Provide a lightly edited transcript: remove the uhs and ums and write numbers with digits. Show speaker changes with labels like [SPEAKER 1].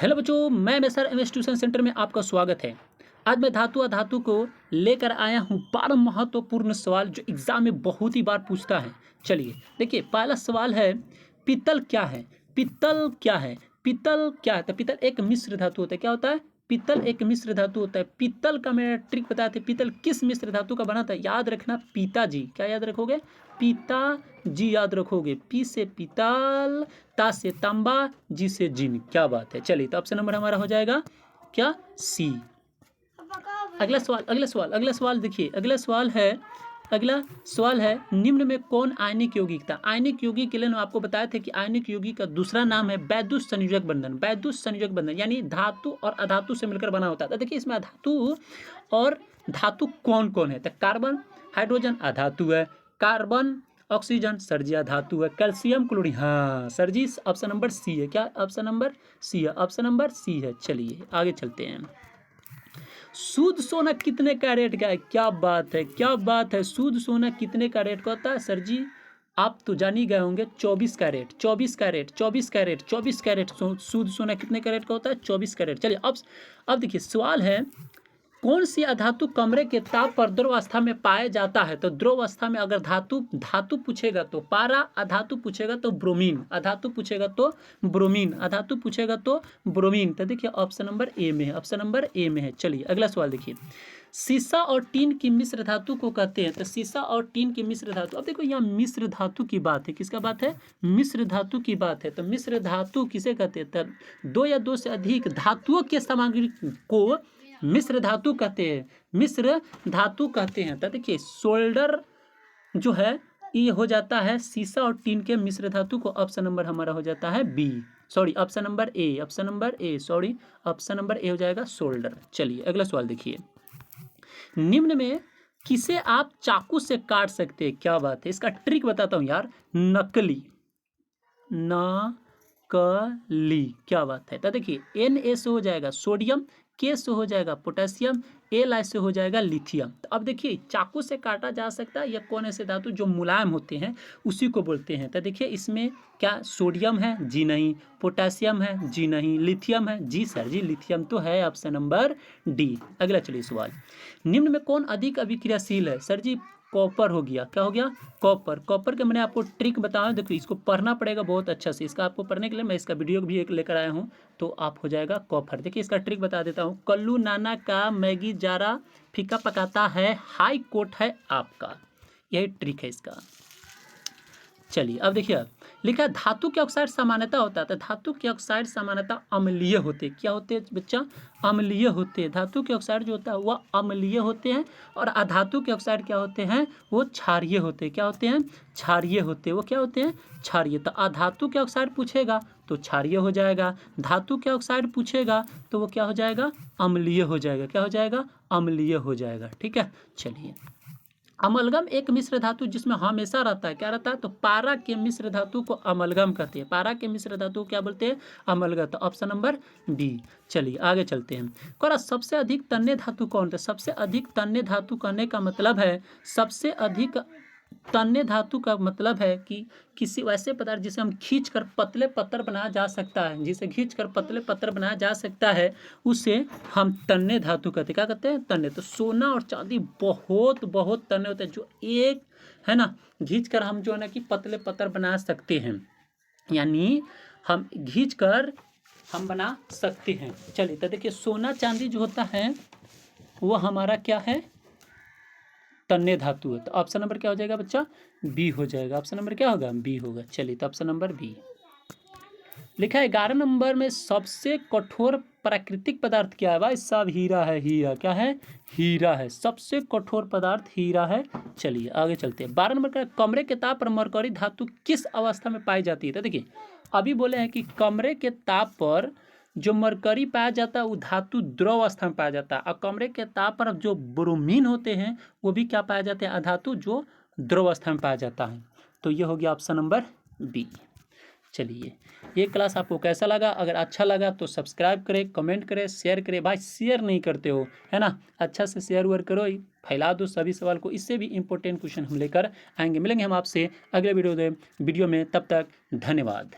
[SPEAKER 1] Hello बच्चों, मैं measure MS tuition centre में आपका स्वागत है। आज मैं धातु अधातु को लेकर आया हूँ 12 महत्वपूर्ण सवाल जो एग्जाम में बहुत ही बार पूछता है। चलिए देखिए, पहला सवाल है पीतल क्या है। पीतल क्या है? पीतल क्या है? तो पीतल एक मिश्र धातु होता है। क्या होता है? पीतल एक मिश्र धातु होता है। पीतल का मैं ट्रिक बताया था। पीतल किस मिश्र धातु का बना था? याद रखना, पिताजी। क्या याद रखोगे? पिताजी याद रखोगे। पी से पीतल, ता से तांबा, जी से जिन। क्या बात है। चलिए, तो ऑप्शन नंबर हमारा हो जाएगा क्या? सी। अगला सवाल देखिए। अगला सवाल है निम्न में कौन आयनिक यौगिक था? आयनिक यौगिक के लिए आपको बताया था कि आयनिक यौगिक का दूसरा नाम है वैद्युत संयोजक बंधन। वैद्युत संयोजक बंधन यानी धातु और अधातु से मिलकर बना होता है। तो देखिए, इसमें अधातु और धातु कौन कौन है? तो कार्बन हाइड्रोजन अधातु है, कार्बन ऑक्सीजन सर्जी अधातु है, कैल्शियम क्लोरीन। हाँ सर्जी, ऑप्शन नंबर सी है। क्या ऑप्शन नंबर सी है? ऑप्शन नंबर सी है। चलिए आगे चलते हैं। शुद्ध सोना कितने कैरेट का है? क्या बात है, क्या बात है। शुद्ध सोना कितने कैरेट का होता है सर जी? आप तो जान ही गए होंगे, 24 कैरेट। 24 carat, 24 carat, 24 carat. शुद्ध सोना कितने कैरेट का होता है? 24 कैरेट। चलिए अब देखिए, सवाल है कौन सी अधातु कमरे के ताप पर द्रव अवस्था में पाया जाता है? तो द्रव अवस्था में अगर धातु पूछेगा तो पारा, अधातु पूछेगा तो ब्रोमीन, अधातु पूछेगा तो ब्रोमीन, अधातु पूछेगा तो ब्रोमीन। तो देखिए ऑप्शन नंबर ए में है, ऑप्शन नंबर ए में है। चलिए अगला सवाल देखिए। सीसा और टीन की मिश्र धातु को कहते हैं। तो सीसा और टीन की मिश्र धातु, अब देखो यहाँ मिश्र धातु की बात है। किसका बात है? मिश्र धातु की बात है। तो मिश्र धातु किसे कहते हैं? तो दो या दो से अधिक धातुओं के सामग्री को मिश्र धातु कहते हैं। मिश्र धातु कहते हैं। तो देखिए, सोल्डर जो है ये हो जाता है सीसा और टीन के मिश्र धातु को। ऑप्शन नंबर हमारा हो जाता है B, sorry option number A, option number A, sorry option number A हो जाएगा सोल्डर। चलिए अगला सवाल देखिए। निम्न में किसे आप चाकू से काट सकते हैं? क्या बात है। इसका ट्रिक बताता हूं यार। नकली, नकली। क्या बात है। तो देखिए Na से हो जाएगा सोडियम, K से हो जाएगा पोटेशियम, Li से हो जाएगा लिथियम। तो अब देखिए, चाकू से काटा जा सकता है। यह कौन ऐसे धातु जो मुलायम होते हैं उसी को बोलते हैं। तो देखिए, इसमें क्या सोडियम है? जी नहीं। पोटेशियम है? जी नहीं। लिथियम है? जी सर जी, लिथियम तो है। Option number D. अगला चलिए सवाल। निम्न में कौन अधिक अभिक्रियाशील है? सर जी कॉपर हो गया। क्या हो गया? कॉपर। कॉपर के मैंने आपको ट्रिक बताया। देखो, इसको पढ़ना पड़ेगा बहुत अच्छा से। इसका आपको पढ़ने के लिए मैं इसका वीडियो भी एक लेकर आया हूँ। तो आप हो जाएगा कॉपर। देखिए, इसका ट्रिक बता देता हूँ। कल्लू नाना का मैगी जारा फीका पकाता है, हाई कोर्ट है आपका। यही ट्रिक है इसका। चलिए अब देखिए, लिखा है धातु के ऑक्साइड सामान्यता होता है। तो धातु के ऑक्साइड सामान्यता अम्लीय होते हैं। क्या होते हैं बच्चा? अम्लीय होते हैं। धातु के ऑक्साइड जो होता है वह अम्लीय होते हैं। और अधातु के ऑक्साइड क्या होते हैं? वो क्षारीय होते हैं। क्या होते हैं? क्षारीय होते हैं। वो क्या होते हैं? क्षारीय। तो अधातु के ऑक्साइड पूछेगा तो क्षारीय हो जाएगा। धातु के ऑक्साइड पूछेगा तो वो क्या हो जाएगा? अम्लीय हो जाएगा। क्या हो जाएगा? अम्लीय हो जाएगा। ठीक है। चलिए, अमलगम एक मिश्र धातु जिसमें हमेशा रहता है। क्या रहता है? तो पारा के मिश्र धातु को अमलगम कहते हैं। पारा के मिश्र धातु को क्या बोलते हैं? अमलगम। तो ऑप्शन नंबर बी। चलिए आगे चलते हैं। कोरा सबसे अधिक तन्य धातु कौन है? सबसे अधिक तन्य धातु कहने का मतलब है, सबसे अधिक तन्य धातु का मतलब है कि किसी वैसे पदार्थ जिसे हम खींचकर पतले पत्थर बनाया जा सकता है, जिसे खींचकर पतले पत्थर बनाया जा सकता है, उसे हम तन्य धातु कहते हैं। क्या कहते हैं? तन्य। तो सोना और चांदी बहुत बहुत तन्य होते हैं, जो एक है ना, खींचकर हम जो है ना कि पतले पत्थर बना सकते हैं। यानी हम खींचकर हम बना सकते हैं। चलिए, तो देखिए, सोना चांदी जो होता है वो हमारा क्या है? तन्य धातु है। तो ऑप्शन नंबर क्या हो जाएगा बच्चा? बी हो जाएगा। ऑप्शन नंबर क्या होगा? बी होगा। चलिए, तो ऑप्शन नंबर बी। लिखा है 11 नंबर में सबसे कठोर प्राकृतिक पदार्थ क्या है? भाई सब हीरा है। हीरा क्या है? हीरा है। सबसे कठोर पदार्थ हीरा है। चलिए आगे चलते हैं। 12 नंबर का, कमरे के ताप पर मरकरी धातु किस अवस्था में पाई जाती है? तो देखिए, अभी बोले हैं कि कमरे के ताप पर जो मरकरी पाया जाता है वो धातु द्रव अवस्था में पाया जाता है। और कमरे के ताप पर जो ब्रोमीन होते हैं वो भी क्या पाया जाते हैं? अधातु जो द्रव अवस्था में पाया जाता है। तो ये हो गया ऑप्शन नंबर बी। चलिए, ये क्लास आपको कैसा लगा? अगर अच्छा लगा तो सब्सक्राइब करें, कमेंट करें, शेयर करें। भाई शेयर नहीं करते हो, है ना? अच्छा से शेयर वेयर करो, फैला दो सभी सवाल को। इससे भी इंपॉर्टेंट क्वेश्चन हम लेकर आएंगे। मिलेंगे हम आपसे अगले वीडियो में। तब तक धन्यवाद।